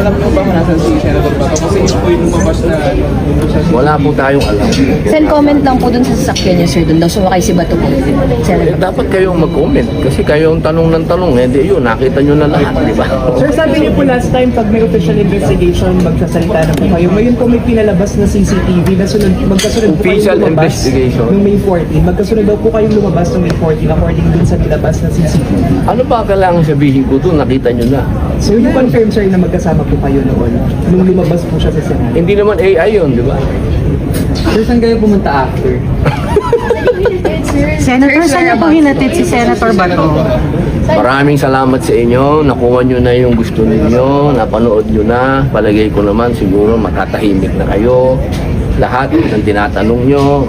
alam niyo ba kung nasan si Senator Bato? Kasi yun po yung lumabas na Wala po tayong alam. Send comment lang po dun sa sasakyan niyo, sir. Dun daw sumakay si Bato po. Dapat kayong mag-comment kasi kayong tanong ng tanong, di yun, nakita nyo na lahat, di ba? Sir, sabi niyo po last time, pag may official investigation, magsasalita na po kayo. Ngayon po may pinalabas na CCTV na magkasunod po Official kayong lumabas investigation? noong May 14. Magkasunod daw po kayong lumabas noong May 14 according dun sa nilabas na CCTV. Ano ba kailangan sabihin ko doon? Nakita nyo na. So you confirm, sir, na magkasama po kayo noon nung lumabas po siya sa Senado? Hindi naman AI yun, di ba? Sir, saan kayo pumunta after? Senator, saan niyo po hinatid si Senator Bato? Maraming salamat sa inyo. Nakuha nyo na yung gusto ninyo. Napanood nyo na. Palagay ko naman siguro makatahimik na kayo. Lahat ng tinatanong nyo,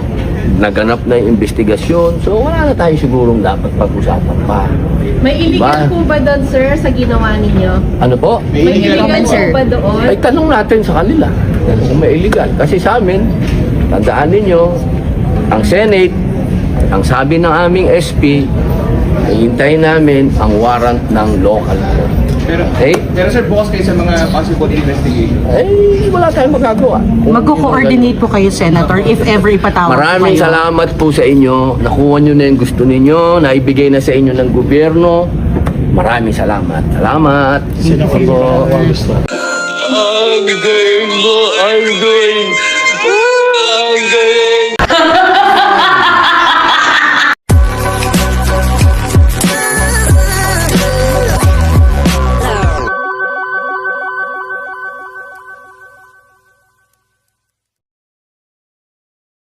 naganap na yung investigasyon. So wala na tayo sigurong dapat pag-usapan pa. May illegal po ba doon, sir, sa ginawa ninyo? Ano po? May illegal po sir. ba doon? Ay tanong natin sa kanila kung may illegal. Kasi sa amin, tandaan ninyo, ang Senate, ang sabi ng aming SP, hihintayin namin ang warrant ng local court. Pero sir, bukas kayo sa mga possible investigation. Wala tayong magagawa. Magko-coordinate po kayo, Senator, if ever ipatawag po Maraming kayo. salamat po sa inyo. Nakuha nyo na yung gusto ninyo, naibigay na sa inyo ng gobyerno. Maraming salamat. Salamat. Sige po. Ang galing mo, ang galing. Ang galing.